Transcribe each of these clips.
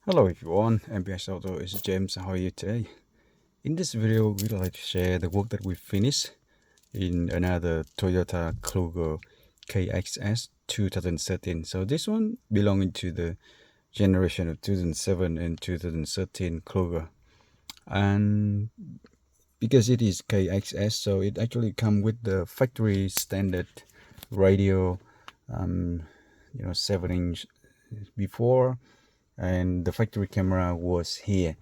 Hello everyone, MPX Autos is James. How are you today? In this video, we'd like to share the work that we finished in another Toyota Kluger KXS 2013. So this one belonging to the generation of 2007 and 2013 Kluger. And because it is KXS, so it actually comes with the factory standard radio, 7-inch before. And the factory camera was here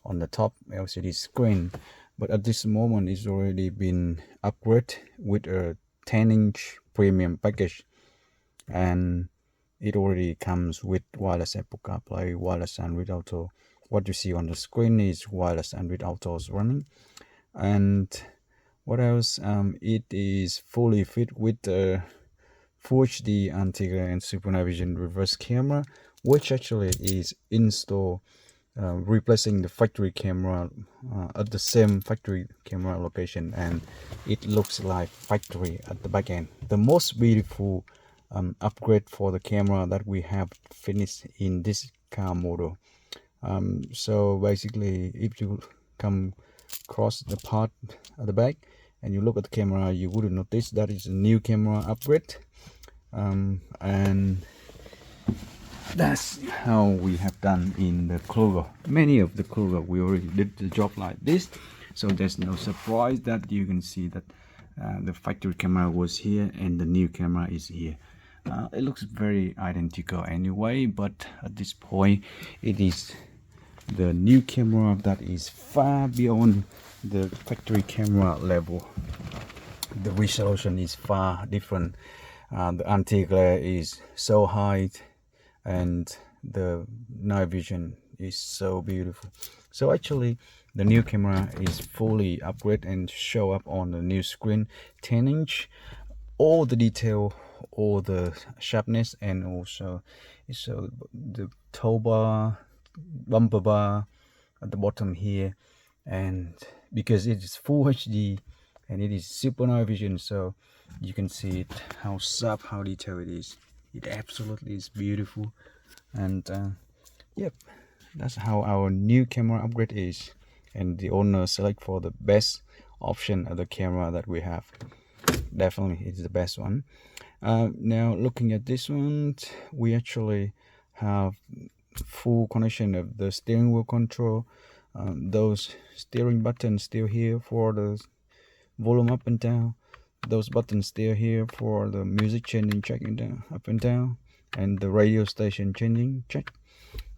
on the top LCD screen, but at this moment it's already been upgraded with a 10-inch premium package, and it already comes with wireless Apple CarPlay, wireless Android Auto. What you see on the screen is wireless Android Autos running. And what else? It is fully fit with the Full HD anti-glare and super night vision reverse camera, which actually is installed, replacing the factory camera at the same factory camera location, and it looks like factory at the back end. The most beautiful upgrade for the camera that we have finished in this car model. So basically, if you come across the part at the back and you look at the camera, you wouldn't notice that is a new camera upgrade. And that's how we have done in the Kluger. Many of the Kluger we already did the job like this, so there's no surprise that you can see that the factory camera was here and the new camera is here. It looks very identical anyway, but at this point it is the new camera that is far beyond the factory camera level. The resolution is far different. The anti-glare is so high, and the night vision is so beautiful. So actually the new camera is fully upgraded and show up on the new screen, 10-inch, all the detail, all the sharpness, and also the tow bar, bumper bar at the bottom here. And because it is full HD and it is super night vision, so you can see it, how sharp, how detailed it is. It absolutely is beautiful. And yep, that's how our new camera upgrade is, and the owner select for the best option of the camera that we have. Definitely it's the best one. Now looking at this one, we actually have full connection of the steering wheel control. Those steering buttons still here for the volume up and down. Those buttons still here for the music changing, checking down, up and down, and the radio station changing, check.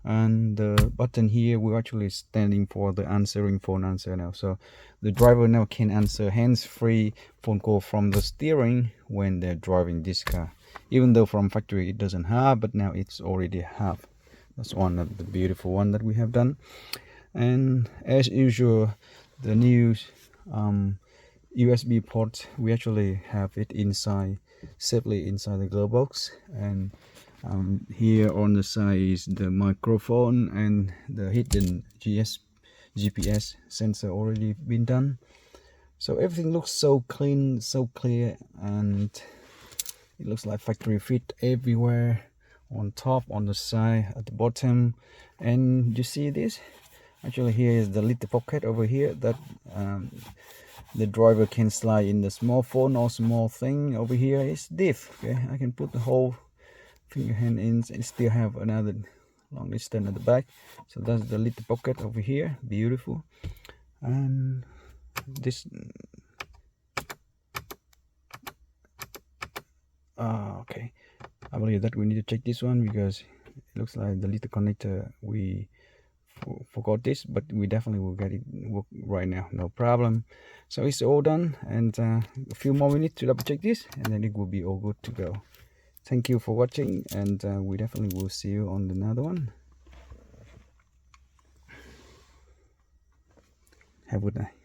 And the button here, we're actually standing for the answering phone answer now. So the driver now can answer hands-free phone call from the steering when they're driving this car. Even though from factory it doesn't have, but now it's already have. That's one of the beautiful one that we have done. And as usual, the new USB port, we actually have it inside, safely inside the glove box. And here on the side is the microphone and the hidden GPS sensor already been done. So everything looks so clean, so clear, and it looks like factory fit everywhere, on top, on the side, at the bottom. And you see this? Actually, here is the little pocket over here that the driver can slide in the small phone or small thing. Over here is diff. Okay, I can put the whole finger hand in and still have another long distance at the back. So that's the little pocket over here, beautiful. And this okay, I believe that we need to check this one because it looks like the little connector we forgot this, but we definitely will get it work right now, no problem. So it's all done, and a few more minutes to double check this, and then it will be all good to go. Thank you for watching, and we definitely will see you on another one. Have a good night.